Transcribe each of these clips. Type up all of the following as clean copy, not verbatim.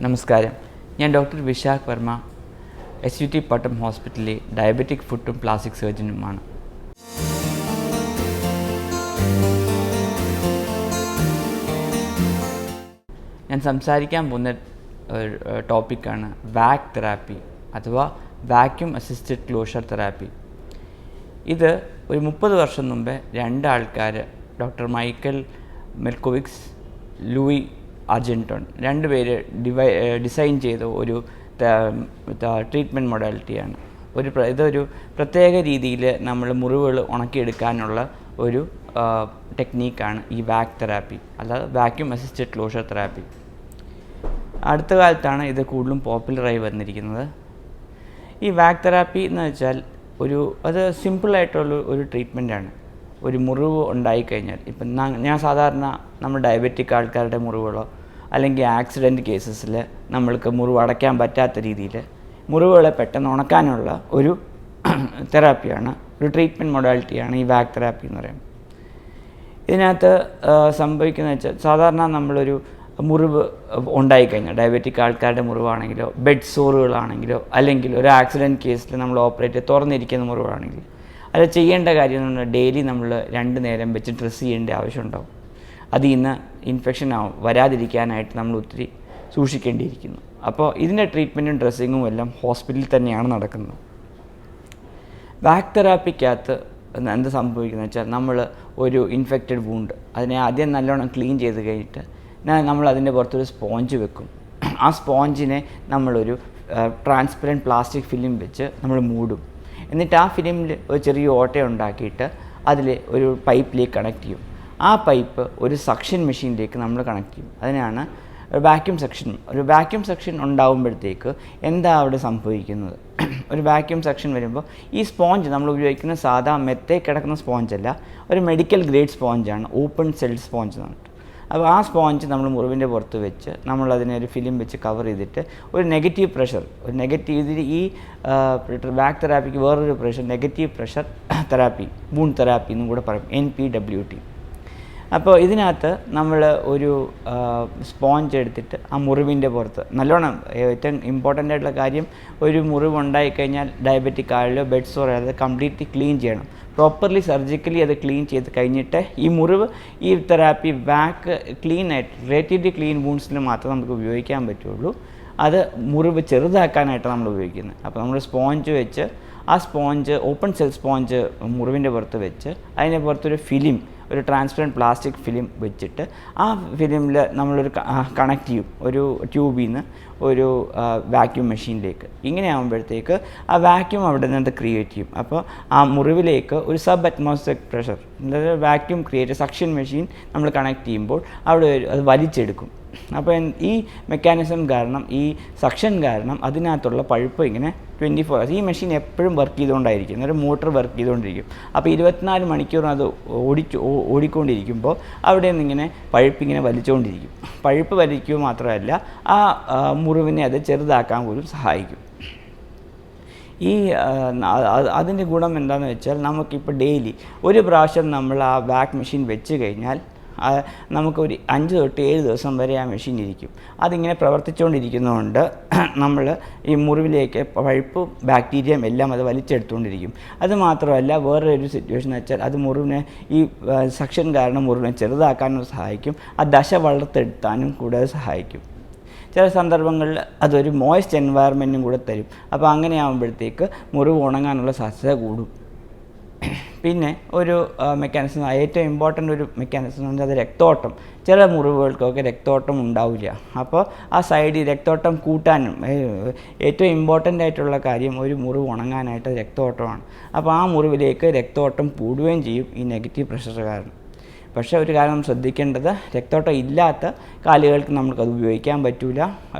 നമസ്കാരം. ഞാൻ doctor Vishakh Varma, SUT പട്ടം ഹോസ്പിറ്റലിലെ ഡയബറ്റിക് ഫുട്ടും പ്ലാസ്റ്റിക് സർജനുമാണ്. ഞാൻ സംസാരിക്കാൻ പോകുന്ന ടോപ്പിക്കാണ് വാക് തെറാപ്പി അഥവാ വാക്യൂം അസിസ്റ്റഡ് ക്ലോഷർ തെറാപ്പി. ഇത് ഒരു 30 വർഷം മുമ്പേ രണ്ടാൾക്കാർ, ഡോക്ടർ മൈക്കൽ മെൽക്കോവിക്സ്, ലൂയി അർജൻറ്റോൺ, രണ്ടുപേര് ഡിസൈൻ ചെയ്ത ഒരു ട്രീറ്റ്മെൻറ്റ് മൊഡാലിറ്റിയാണ്. ഇതൊരു പ്രത്യേക രീതിയിൽ നമ്മൾ മുറിവുകൾ ഉണക്കിയെടുക്കാനുള്ള ഒരു ടെക്നീക്കാണ് ഈ വാക് തെറാപ്പി, അല്ലാതെ വാക്യൂം അസിസ്റ്റഡ് ക്ലോഷർ തെറാപ്പി. അടുത്ത കാലത്താണ് ഇത് കൂടുതലും പോപ്പുലറായി വന്നിരിക്കുന്നത്. ഈ വാക് തെറാപ്പി എന്ന് വെച്ചാൽ അത് സിമ്പിളായിട്ടുള്ള ഒരു ട്രീറ്റ്മെൻറ്റാണ്. ഒരു മുറിവ് ഉണ്ടായിക്കഴിഞ്ഞാൽ, ഇപ്പം ഞാൻ സാധാരണ നമ്മൾ ഡയബറ്റിക് ആൾക്കാരുടെ മുറിവുകളോ അല്ലെങ്കിൽ ആക്സിഡൻറ്റ് കേസസിൽ നമ്മൾക്ക് മുറിവ് അടയ്ക്കാൻ പറ്റാത്ത രീതിയിൽ മുറിവുകളെ പെട്ടെന്ന് ഉണക്കാനുള്ള ഒരു തെറാപ്പിയാണ്, ഒരു ട്രീറ്റ്മെൻറ്റ് മൊഡാലിറ്റിയാണ് ഈ വാക് തെറാപ്പി എന്ന് പറയുന്നത്. ഇതിനകത്ത് സംഭവിക്കുന്നത് വെച്ചാൽ, സാധാരണ നമ്മളൊരു മുറിവ് ഉണ്ടായിക്കഴിഞ്ഞാൽ, ഡയബറ്റിക് ആൾക്കാരുടെ മുറിവാണെങ്കിലോ ബെഡ് സോറുകളാണെങ്കിലോ അല്ലെങ്കിൽ ഒരു ആക്സിഡൻറ്റ് കേസിൽ നമ്മൾ ഓപ്പറേറ്റ് തുറന്നിരിക്കുന്ന മുറിവാണെങ്കിൽ അത് ചെയ്യേണ്ട കാര്യം എന്ന് പറഞ്ഞാൽ ഡെയിലി നമ്മൾ 2 നേരം വെച്ച് ഡ്രസ്സ് ചെയ്യേണ്ട ആവശ്യമുണ്ടാവും. അതിൽ നിന്ന് ഇൻഫെക്ഷൻ വരാതിരിക്കാനായിട്ട് നമ്മൾ ഒത്തിരി സൂക്ഷിക്കേണ്ടിയിരിക്കുന്നു. അപ്പോൾ ഇതിൻ്റെ ട്രീറ്റ്മെൻറ്റും ഡ്രസ്സിങ്ങും എല്ലാം ഹോസ്പിറ്റലിൽ തന്നെയാണ് നടക്കുന്നത്. വാക് തെറാപ്പിക്കകത്ത് എന്ത് സംഭവിക്കുന്നത് വെച്ചാൽ, നമ്മൾ ഒരു ഇൻഫെക്റ്റഡ് വൂണ്ട് അതിനെ ആദ്യം നല്ലോണം ക്ലീൻ ചെയ്ത് കഴിഞ്ഞിട്ട് നമ്മൾ അതിൻ്റെ പുറത്തൊരു സ്പോഞ്ച് വെക്കും. ആ സ്പോഞ്ചിനെ നമ്മളൊരു ട്രാൻസ്പെറൻറ്റ് പ്ലാസ്റ്റിക് ഫിലിം വെച്ച് നമ്മൾ മൂടും. എന്നിട്ട് ആ ഫിലിമിൽ ഒരു ചെറിയ ഓട്ട ഉണ്ടാക്കിയിട്ട് അതിൽ ഒരു പൈപ്പിലേക്ക് കണക്ട് ചെയ്യും. ആ പൈപ്പ് ഒരു സക്ഷൻ മെഷീനിലേക്ക് നമ്മൾ കണക്ട് ചെയ്യും. അതിനാണ് വാക്യൂം സെക്ഷൻ. ഒരു വാക്യൂം സെക്ഷൻ ഉണ്ടാകുമ്പോഴത്തേക്ക് എന്താ അവിടെ സംഭവിക്കുന്നത്? ഒരു വാക്യൂം സെക്ഷൻ വരുമ്പോൾ ഈ സ്പോഞ്ച് നമ്മൾ ഉപയോഗിക്കുന്ന സാധാ മെത്തേ കിടക്കുന്ന സ്പോഞ്ചല്ല, ഒരു മെഡിക്കൽ ഗ്രേഡ് സ്പോഞ്ചാണ്, ഓപ്പൺ സെൽ സ്പോഞ്ച് എന്ന് പറഞ്ഞിട്ട്. അപ്പോൾ ആ സ്പോഞ്ച് നമ്മൾ മുറിവിൻ്റെ പുറത്ത് വെച്ച് നമ്മളതിനെ ഒരു ഫിലിം വെച്ച് കവർ ചെയ്തിട്ട് ഒരു നെഗറ്റീവ് പ്രഷർ, ഇതിൽ ഈ വാക് തെറാപ്പിക്ക് വേറൊരു pressure, negative pressure therapy, wound therapy എന്നും കൂടെ പറയും, NPWT. അപ്പോൾ ഇതിനകത്ത് നമ്മൾ ഒരു സ്പോഞ്ച് എടുത്തിട്ട് ആ മുറിവിൻ്റെ പുറത്ത് നല്ലോണം, ഏറ്റവും ഇമ്പോർട്ടൻ്റ് ആയിട്ടുള്ള കാര്യം, ഒരു മുറിവ് ഉണ്ടായിക്കഴിഞ്ഞാൽ ഡയബറ്റിക് ആയാലോ ബെഡ് സോർ ആയാലും അത് കംപ്ലീറ്റ്ലി ക്ലീൻ ചെയ്യണം. പ്രോപ്പർലി സർജിക്കലി അത് ക്ലീൻ ചെയ്ത് കഴിഞ്ഞിട്ട് ഈ മുറിവ്, ഈ തെറാപ്പി വാക് ക്ലീൻ ആയിട്ട് റിലേറ്റീവ്ലി ക്ലീൻ വൂൺസിൽ മാത്രമേ നമുക്ക് ഉപയോഗിക്കാൻ പറ്റുള്ളൂ. അത് മുറിവ് ചെറുതാക്കാനായിട്ട് നമ്മൾ ഉപയോഗിക്കുന്നത്. അപ്പോൾ നമ്മൾ സ്പോഞ്ച് വെച്ച്, ആ സ്പോഞ്ച് ഓപ്പൺ സെൽ സ്പോഞ്ച് മുറിവിൻ്റെ പുറത്ത് വെച്ച് അതിൻ്റെ പുറത്തൊരു ഫിലിം, ഒരു ട്രാൻസ്പെറൻറ്റ് പ്ലാസ്റ്റിക് ഫിലിം വെച്ചിട്ട് ആ ഫിലിമിൽ നമ്മളൊരു കണക്ട് ചെയ്യും, ഒരു ട്യൂബിൽ നിന്ന് ഒരു വാക്യൂം മെഷീനിലേക്ക്. ഇങ്ങനെ ആകുമ്പോഴത്തേക്ക് ആ വാക്യൂം അവിടെ നിന്ന് ക്രിയേറ്റ് ചെയ്യും. അപ്പോൾ ആ മുറിവിലേക്ക് ഒരു സബ് അറ്റ്മോസ്ഫിയറിക് പ്രഷർ, അതായത് വാക്യൂം ക്രിയേറ്റ് സക്ഷൻ മെഷീൻ നമ്മൾ കണക്ട് ചെയ്യുമ്പോൾ അവിടെ അത് വലിച്ചെടുക്കും. അപ്പോൾ ഈ മെക്കാനിസം കാരണം, ഈ സക്ഷൻ കാരണം അതിനകത്തുള്ള പഴുപ്പ് ഇങ്ങനെ 24 hours ഈ മെഷീൻ എപ്പോഴും വർക്ക് ചെയ്തുകൊണ്ടായിരിക്കും, ഒരു മോട്ടർ വർക്ക് ചെയ്തുകൊണ്ടിരിക്കും. അപ്പോൾ 24 മണിക്കൂറും അത് ഓടിക്കൊണ്ടിരിക്കുമ്പോൾ അവിടെ നിന്നിങ്ങനെ പഴുപ്പിങ്ങനെ വലിച്ചുകൊണ്ടിരിക്കും. പഴുപ്പ് വലിക്കുക മാത്രമല്ല, ആ മുറിവിനെ അത് ചെറുതാക്കാൻ പോലും സഹായിക്കും. അതിൻ്റെ ഗുണം എന്താണെന്ന് വെച്ചാൽ, നമുക്കിപ്പോൾ ഡെയിലി ഒരു പ്രാവശ്യം നമ്മൾ ആ വാക് മെഷീൻ വെച്ച് കഴിഞ്ഞാൽ നമുക്കൊരു 5 തൊട്ട് 7 ദിവസം വരെ ആ മെഷീൻ ഇരിക്കും. അതിങ്ങനെ പ്രവർത്തിച്ചുകൊണ്ടിരിക്കുന്നതുകൊണ്ട് നമ്മൾ ഈ മുറിവിലേക്ക് പഴുപ്പ്, ബാക്ടീരിയം എല്ലാം അത് വലിച്ചെടുത്തുകൊണ്ടിരിക്കും. അത് മാത്രമല്ല, വേറൊരു സിറ്റുവേഷൻ എന്ന് വെച്ചാൽ, അത് മുറിവിനെ, ഈ സക്ഷൻ കാരണം മുറിവിനെ ചെറുതാക്കാനും സഹായിക്കും, ആ ദശ വളർത്തെടുത്താനും കൂടെ സഹായിക്കും. ചില സന്ദർഭങ്ങളിൽ അതൊരു മോയ്സ്റ്റ് എൻവയറമെൻറ്റും കൂടെ തരും. അപ്പോൾ അങ്ങനെ ആകുമ്പോഴത്തേക്ക് മുറിവ് ഉണങ്ങാനുള്ള സാധ്യത കൂടും. പിന്നെ ഒരു മെക്കാനിസം, ഏറ്റവും ഇമ്പോർട്ടൻ്റ് ഒരു മെക്കാനിസം എന്ന് പറഞ്ഞാൽ അത് രക്തോട്ടം. ചില മുറിവുകൾക്കൊക്കെ രക്തോട്ടം ഉണ്ടാവില്ല. അപ്പോൾ ആ സൈഡിൽ രക്തോട്ടം കൂട്ടാനും ഏറ്റവും ഇമ്പോർട്ടൻ്റ് ആയിട്ടുള്ള കാര്യം ഒരു മുറിവ് ഉണങ്ങാനായിട്ട് രക്തോട്ടമാണ്. അപ്പോൾ ആ മുറിവിലേക്ക് രക്തോട്ടം കൂടുകയും ചെയ്യും ഈ നെഗറ്റീവ് പ്രഷർ കാരണം. പക്ഷേ ഒരു കാര്യം ശ്രദ്ധിക്കേണ്ടത്, രക്തോട്ടം ഇല്ലാത്ത കാലുകൾക്ക് നമുക്കത് ഉപയോഗിക്കാൻ പറ്റില്ല,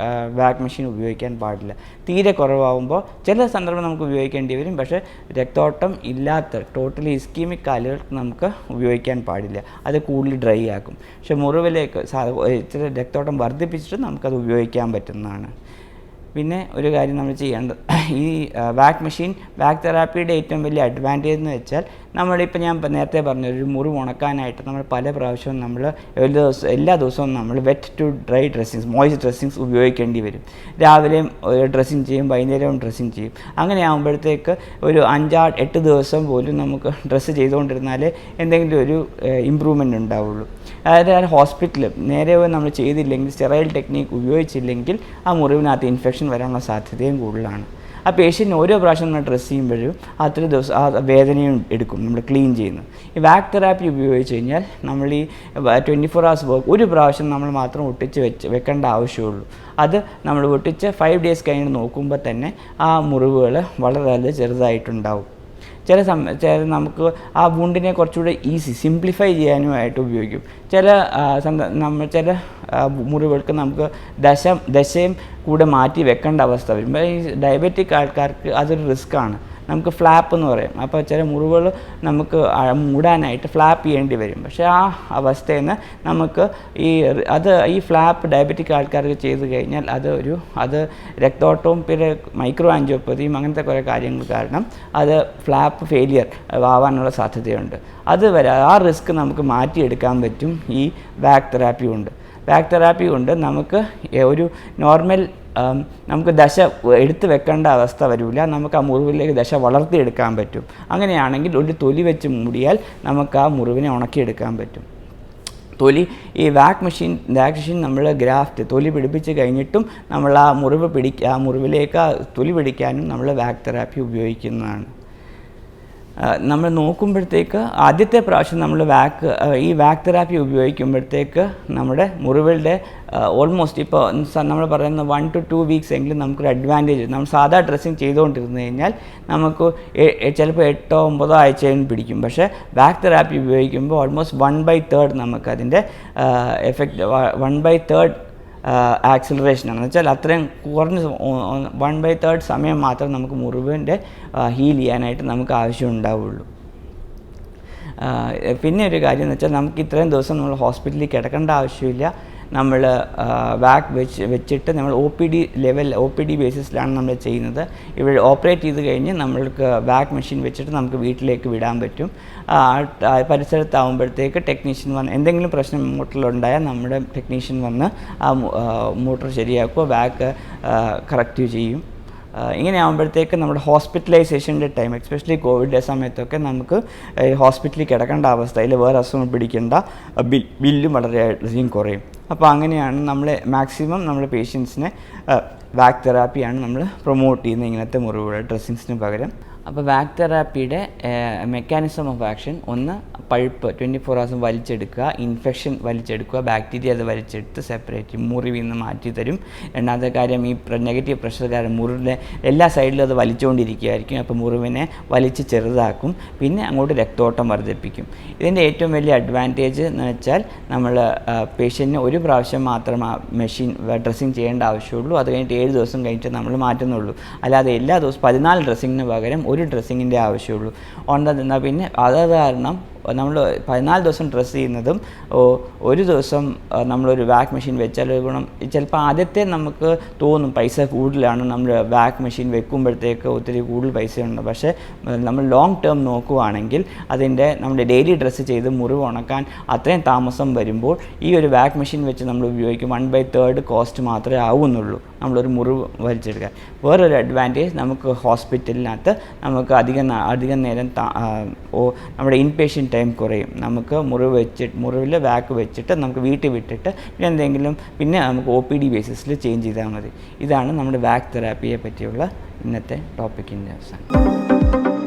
വാക് മെഷീൻ ഉപയോഗിക്കാൻ പാടില്ല. തീരെ കുറവാകുമ്പോൾ ചില സന്ദർഭം നമുക്ക് ഉപയോഗിക്കേണ്ടി വരും. പക്ഷേ രക്തോട്ടം ഇല്ലാത്ത ടോട്ടലി ഇസ്കീമിക് കാലുകൾക്ക് നമുക്ക് ഉപയോഗിക്കാൻ പാടില്ല, അത് കൂടുതൽ ഡ്രൈ ആക്കും. പക്ഷേ മുറിവിലേക്ക് ഇച്ചിരി രക്തോട്ടം വർദ്ധിപ്പിച്ചിട്ട് നമുക്കത് ഉപയോഗിക്കാൻ പറ്റുന്നതാണ്. പിന്നെ ഒരു കാര്യം നമ്മൾ ചെയ്യേണ്ടത്, ഈ വാക്ക് തെറാപ്പിയുടെ ഏറ്റവും വലിയ അഡ്വാൻറ്റേജ് എന്ന് വെച്ചാൽ നമ്മളിപ്പോൾ ഞാൻ നേരത്തെ പറഞ്ഞ ഒരു മുറിവ് ഉണക്കാനായിട്ട് നമ്മൾ പല പ്രാവശ്യവും നമ്മൾ എല്ലാ ദിവസവും നമ്മൾ wet to dry dressings, moist dressings ഉപയോഗിക്കേണ്ടി വരും. രാവിലെയും ഡ്രസ്സിങ് ചെയ്യും, വൈകുന്നേരവും ഡ്രസ്സിങ് ചെയ്യും. അങ്ങനെ ആകുമ്പോഴത്തേക്ക് ഒരു 5-8 ദിവസം പോലും നമുക്ക് ഡ്രസ്സ് ചെയ്തുകൊണ്ടിരുന്നാലേ എന്തെങ്കിലും ഒരു ഇമ്പ്രൂവ്മെൻ്റ് ഉണ്ടാവുള്ളൂ. അതായത് ഹോസ്പിറ്റലിൽ നേരെ നമ്മൾ ചെയ്തില്ലെങ്കിൽ, സ്റ്റെറൈൽ ടെക്നീക്ക് ഉപയോഗിച്ചില്ലെങ്കിൽ ആ മുറിവിനകത്ത് ഇൻഫെക്ഷൻ വരാനുള്ള സാധ്യതയും കൂടുതലാണ്. ആ പേഷ്യൻറ്റിന് ഓരോ പ്രാവശ്യം നമ്മൾ ഡ്രസ്സ് ചെയ്യുമ്പോഴും അത്ര ദിവസം ആ വേദനയും എടുക്കും നമ്മൾ ക്ലീൻ ചെയ്യുന്നത്. ഈ വാക്ക് തെറാപ്പി ഉപയോഗിച്ച് കഴിഞ്ഞാൽ നമ്മൾ ഈ 24 hours വർക്ക് ഒരു പ്രാവശ്യം നമ്മൾ മാത്രം ഒട്ടിച്ച് വെക്കേണ്ട ആവശ്യമുള്ളൂ. അത് നമ്മൾ ഒട്ടിച്ച് 5 days കഴിഞ്ഞ് നോക്കുമ്പോൾ തന്നെ ആ മുറിവുകൾ വളരെ ചെറുതായിട്ടുണ്ടാവും. ചില നമുക്ക് ആ വുണ്ടിനെ കുറച്ചുകൂടെ സിംപ്ലിഫൈ ചെയ്യാനുമായിട്ട് ഉപയോഗിക്കും. ചില മുറിവുകൾക്ക് നമുക്ക് ദശയും കൂടെ മാറ്റി വെക്കേണ്ട അവസ്ഥ വരും. ഈ ഡയബറ്റിക് ആൾക്കാർക്ക് അതൊരു റിസ്ക്കാണ്. നമുക്ക് ഫ്ലാപ്പ് എന്ന് പറയും. അപ്പോൾ ചില മുറിവുകൾ നമുക്ക് മൂടാനായിട്ട് ഫ്ലാപ്പ് ചെയ്യേണ്ടി വരും. പക്ഷേ ആ അവസ്ഥയിൽ നിന്ന് നമുക്ക് ഈ ഫ്ലാപ്പ് ഡയബറ്റിക് ആൾക്കാർക്ക് ചെയ്ത് കഴിഞ്ഞാൽ അത് രക്തോട്ടവും പിന്നെ മൈക്രോ ആൻജിയോപ്പതിയും അങ്ങനത്തെ കുറേ കാര്യങ്ങൾ കാരണം അത് ഫ്ലാപ്പ് ഫെയിലിയർ ആവാനുള്ള സാധ്യതയുണ്ട്. ആ റിസ്ക് നമുക്ക് മാറ്റിയെടുക്കാൻ പറ്റും ഈ വാക്ക് തെറാപ്പി കൊണ്ട് നമുക്ക് ഒരു നോർമൽ നമുക്ക് ദശ എടുത്ത് വെക്കേണ്ട അവസ്ഥ വരില്ല. നമുക്ക് ആ മുറിവിലേക്ക് ദശ വളർത്തിയെടുക്കാൻ പറ്റും. അങ്ങനെയാണെങ്കിൽ ഒരു തൊലി വെച്ച് മൂടിയാൽ നമുക്ക് ആ മുറിവിനെ ഉണക്കിയെടുക്കാൻ പറ്റും. ഈ വാക്ക് മെഷീൻ നമ്മൾ തൊലി പിടിപ്പിച്ച് കഴിഞ്ഞിട്ടും നമ്മൾ ആ മുറിവിലേക്ക് തൊലി പിടിക്കാനും നമ്മൾ വാക്ക് തെറാപ്പി ഉപയോഗിക്കുന്നതാണ്. നമ്മൾ നോക്കുമ്പോഴത്തേക്ക് ആദ്യത്തെ പ്രാവശ്യം നമ്മൾ ഈ വാക്ക് തെറാപ്പി ഉപയോഗിക്കുമ്പോഴത്തേക്ക് നമ്മുടെ മുറിവുകളുടെ ഓൾമോസ്റ്റ് ഇപ്പോൾ നമ്മൾ പറയുന്ന 1 to 2 weeks എങ്കിലും നമുക്കൊരു അഡ്വാൻറ്റേജ്. നമ്മൾ സാധാ ഡ്രസ്സിങ് ചെയ്തുകൊണ്ടിരുന്നു കഴിഞ്ഞാൽ നമുക്ക് ചിലപ്പോൾ 8-9 ആഴ്ചയും പിടിക്കും. പക്ഷേ വാക്ക് തെറാപ്പി ഉപയോഗിക്കുമ്പോൾ ഓൾമോസ്റ്റ് 1/3 നമുക്കതിൻ്റെ എഫക്റ്റ് 1/3 ആക്സിലറേഷനാണ്. എന്ന് വെച്ചാൽ അത്രയും കുറഞ്ഞ 1/3 സമയം മാത്രം നമുക്ക് മുറിവിൻ്റെ ഹീൽ ചെയ്യാനായിട്ട് നമുക്ക് ആവശ്യം ഉണ്ടാവുള്ളൂ. പിന്നെ ഒരു കാര്യം എന്ന് വെച്ചാൽ നമുക്ക് ഇത്രയും ദിവസം നമ്മൾ ഹോസ്പിറ്റലിൽ കിടക്കേണ്ട ആവശ്യമില്ല. നമ്മൾ വാക്ക് വെച്ചിട്ട് നമ്മൾ ഒ പി ഡി ബേസിസിലാണ് നമ്മൾ ചെയ്യുന്നത്. ഇവിടെ ഓപ്പറേറ്റ് ചെയ്ത് കഴിഞ്ഞ് നമ്മൾക്ക് വാക്ക് മെഷീൻ വെച്ചിട്ട് നമുക്ക് വീട്ടിലേക്ക് വിടാൻ പറ്റും. പരിസരത്താവുമ്പോഴത്തേക്ക് ടെക്നീഷ്യൻ വന്ന് എന്തെങ്കിലും പ്രശ്നം മോട്ടറിലുണ്ടായാൽ നമ്മുടെ ടെക്നീഷ്യൻ വന്ന് ആ മോട്ടർ ശരിയാക്കുക, വാക്ക് കറക്റ്റ് ചെയ്യും. ഇങ്ങനെ ആകുമ്പോഴത്തേക്ക് നമ്മുടെ ഹോസ്പിറ്റലൈസേഷൻ്റെ ടൈം, എസ്പെഷ്യലി കോവിഡ് സമയത്തൊക്കെ നമുക്ക് ഹോസ്പിറ്റലിൽ കിടക്കേണ്ട അവസ്ഥയിൽ വേറെ അസുഖം പിടിക്കേണ്ട ബില്ലും വളരെയധികം കുറയും. അപ്പോൾ അങ്ങനെയാണ് മാക്സിമം നമ്മുടെ പേഷ്യൻസിനെ വാക്ക് തെറാപ്പിയാണ് നമ്മൾ പ്രൊമോട്ട് ചെയ്യുന്നത് ഇങ്ങനത്തെ മുറിവുകൾ ഡ്രസ്സിങ്സിന് പകരം. അപ്പോൾ വാക്ക് തെറാപ്പിയുടെ മെക്കാനിസം ഓഫ് ആക്ഷൻ, ഒന്ന് പഴുപ്പ് 24 hours വലിച്ചെടുക്കുക, ഇൻഫെക്ഷൻ വലിച്ചെടുക്കുക, ബാക്ടീരിയ അത് വലിച്ചെടുത്ത് സെപ്പറേറ്റ് ചെയ്യും, മുറിവിൽ നിന്ന് മാറ്റി തരും. രണ്ടാമത്തെ കാര്യം, ഈ നെഗറ്റീവ് പ്രഷർ കാരണം മുറിവിലെ എല്ലാ സൈഡിലും അത് വലിച്ചുകൊണ്ടിരിക്കുകയായിരിക്കും. അപ്പോൾ മുറിവിനെ വലിച്ച് ചെറുതാക്കും, പിന്നെ അങ്ങോട്ട് രക്തോട്ടം വർദ്ധിപ്പിക്കും. ഇതിൻ്റെ ഏറ്റവും വലിയ അഡ്വാൻറ്റേജ് എന്ന് വെച്ചാൽ നമ്മൾ പേഷ്യൻറ്റിന് ഒരു പ്രാവശ്യം മാത്രം ആ മെഷീൻ ഡ്രസ്സിങ് ചെയ്യേണ്ട ആവശ്യമുള്ളൂ. അത് കഴിഞ്ഞിട്ട് 7 ദിവസം കഴിഞ്ഞിട്ട് നമ്മൾ മാറ്റുന്നുള്ളൂ. അല്ലാതെ എല്ലാ ദിവസവും 14 ഡ്രസ്സിങ്ങിന് പകരം ഒരു ഡ്രസ്സിങ്ങിൻ്റെ ആവശ്യമുള്ളൂ. എന്നാൽ പിന്നെ അത് കാരണം നമ്മൾ 14 ദിവസം ഡ്രസ്സ് ചെയ്യുന്നതും ഒരു ദിവസം നമ്മളൊരു വാക്ക് മെഷീൻ വെച്ചാൽ ഒരു ഗുണം, ചിലപ്പോൾ ആദ്യത്തെ നമുക്ക് തോന്നും പൈസ കൂടുതലാണ്, നമ്മൾ വാക്ക് മെഷീൻ വെക്കുമ്പോഴത്തേക്ക് ഒത്തിരി കൂടുതൽ പൈസയുണ്ട്. പക്ഷേ നമ്മൾ ലോങ് ടേം നോക്കുവാണെങ്കിൽ നമ്മുടെ ഡെയിലി ഡ്രസ്സ് ചെയ്ത് മുറിവ് ഉണക്കാൻ അത്രയും താമസം വരുമ്പോൾ ഈ ഒരു വാക്ക് മെഷീൻ വെച്ച് നമ്മൾ ഉപയോഗിക്കും 1/3 കോസ്റ്റ് മാത്രമേ ആവുന്നുള്ളൂ നമ്മളൊരു മുറിവ് വലിച്ചെടുക്കാൻ. വേറൊരു അഡ്വാൻറ്റേജ്, നമുക്ക് ഹോസ്പിറ്റലിനകത്ത് നമുക്ക് അധികം നേരം നമ്മുടെ ഇൻപേഷ്യൻ്റ് ടൈം കുറയും. നമുക്ക് മുറിവിൽ വാക്ക് വെച്ചിട്ട് നമുക്ക് വീട്ടിൽ വിട്ടിട്ട് പിന്നെ നമുക്ക് OPD ബേസിസിൽ ചേഞ്ച് ചെയ്താൽ മതി. ഇതാണ് നമ്മുടെ വാക്ക് തെറാപ്പിയെ പറ്റിയുള്ള ഇന്നത്തെ ടോപ്പിക്കിൻ്റെ അവസാനം.